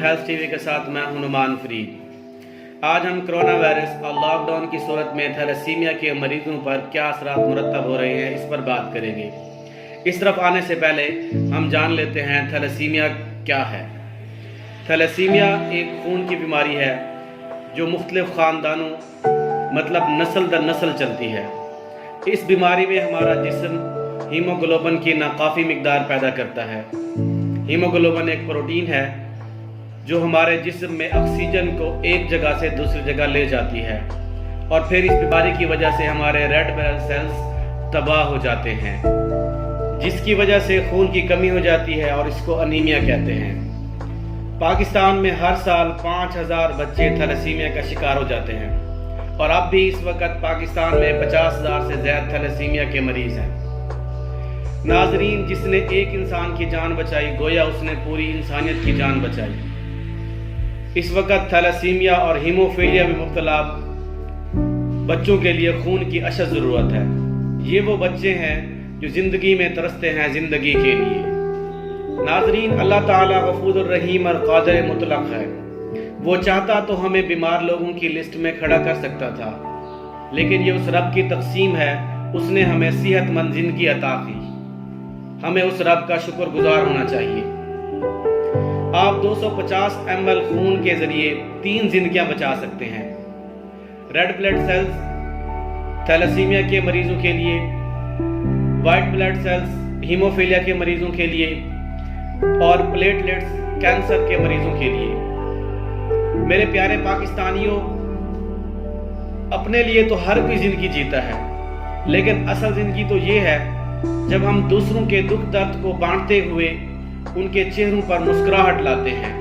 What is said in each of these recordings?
Health TV के साथ मैं हूं नुमान फरीद। आज हम कोरोना वायरस और लॉकडाउन की सूरत में थैलेसीमिया के मरीजों पर क्या असरात मुरतब हो रहे हैं, इस पर बात करेंगे। इस तरफ आने से पहले हम जान लेते हैं थैलेसीमिया क्या है। थैलेसीमिया एक खून की बीमारी है जो मुख्तलिफ ख़ानदानों मतलब नस्ल दर नस्ल चलती है। इस बीमारी में हमारा जिस्म हीमोग्लोबिन की नाकाफ़ी मिकदार पैदा करता है। हीमोग्लोबिन एक प्रोटीन है जो हमारे जिस्म में ऑक्सीजन को एक जगह से दूसरी जगह ले जाती है और फिर इस बीमारी की वजह से हमारे रेड ब्लड सेल्स तबाह हो जाते हैं, जिसकी वजह से खून की कमी हो जाती है और इसको अनीमिया कहते हैं। पाकिस्तान में हर साल 5000 बच्चे थैलेसीमिया का शिकार हो जाते हैं और अब भी इस वक्त पाकिस्तान में 50,000 से ज़्यादा थैलेसीमिया के मरीज़ हैं। नाजरीन, जिसने एक इंसान की जान बचाई गोया उसने पूरी इंसानियत की जान बचाई। इस वक्त थैलेसीमिया और हीमोफीलिया में मुब्तला बच्चों के लिए खून की अशद ज़रूरत है। ये वो बच्चे हैं जो ज़िंदगी में तरसते हैं ज़िंदगी के लिए। नाजरीन, अल्लाह ताला गफूर रहीम और कादिर मुतलक है। वो चाहता तो हमें बीमार लोगों की लिस्ट में खड़ा कर सकता था, लेकिन ये उस रब की तकसीम है। उसने हमें सेहतमंद ज़िंदगी अता की। हमें उस रब का शुक्रगुजार होना चाहिए। आप 250 ml खून के जरिए 3 जिंदगियां बचा सकते हैं। रेड ब्लड सेल्स थैलेसीमिया के मरीजों के लिए, वाइट ब्लड सेल्स हीमोफीलिया के मरीजों के लिए और प्लेटलेट्स कैंसर के मरीजों के लिए। मेरे प्यारे पाकिस्तानियों, अपने लिए तो हर कोई जिंदगी जीता है, लेकिन असल जिंदगी तो ये है जब हम दूसरों के दुख दर्द को बांटते हुए उनके चेहरों पर मुस्कुराहट लाते हैं।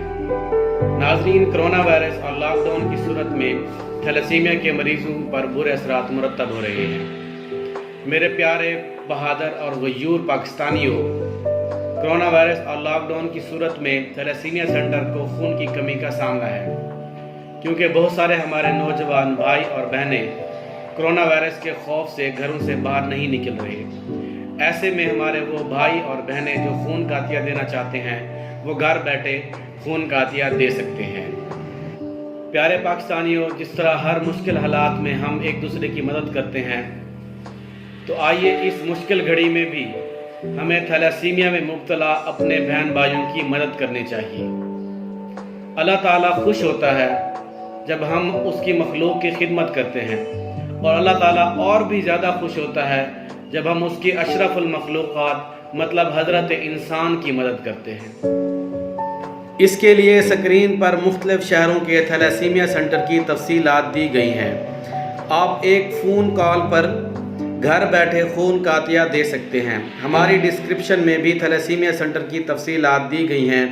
नाजरीन, कोरोना वायरस और लॉकडाउन की सूरत में थैलेसीमिया के मरीजों पर बुरे असरात मुरतब हो रहे हैं। मेरे प्यारे बहादुर और गयूर पाकिस्तानियों, कोरोना वायरस और लॉकडाउन की सूरत में थैलेसीमिया सेंटर को खून की कमी का सामना है, क्योंकि बहुत सारे हमारे नौजवान भाई और बहनें कोरोना वायरस के खौफ से घरों से बाहर नहीं निकल रहे। ऐसे में हमारे वो भाई और बहनें जो खून का अतिया देना चाहते हैं, वो घर बैठे खून का अतिया दे सकते हैं। प्यारे पाकिस्तानियों, जिस तरह हर मुश्किल हालात में हम एक दूसरे की मदद करते हैं, तो आइए इस मुश्किल घड़ी में भी हमें थैलेसीमिया में मुब्तला अपने बहन भाइयों की मदद करनी चाहिए। अल्लाह ताला खुश होता है जब हम उसकी मखलूक की खिदमत करते हैं, और अल्लाह ताला और भी ज़्यादा खुश होता है जब हम उसकी अशरफुल मखलूक़ात मतलब हज़रत इंसान की मदद करते हैं। इसके लिए स्क्रीन पर मुख्तलिफ शहरों के थैलेसीमिया सेंटर की तफसीलात दी गई हैं। आप एक फ़ोन कॉल पर घर बैठे खून का अतिया दे सकते हैं। हमारी डिस्क्रिप्शन में भी थैलेसीमिया सेंटर की तफसीलात दी गई हैं,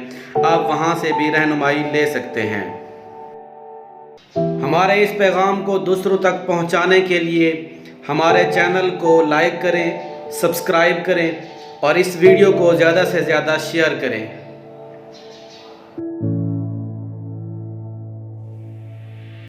आप वहां से भी रहनुमाई ले सकते हैं। हमारे इस पैगाम को दूसरों तक पहुंचाने के लिए हमारे चैनल को लाइक करें, सब्सक्राइब करें और इस वीडियो को ज़्यादा से ज़्यादा शेयर करें।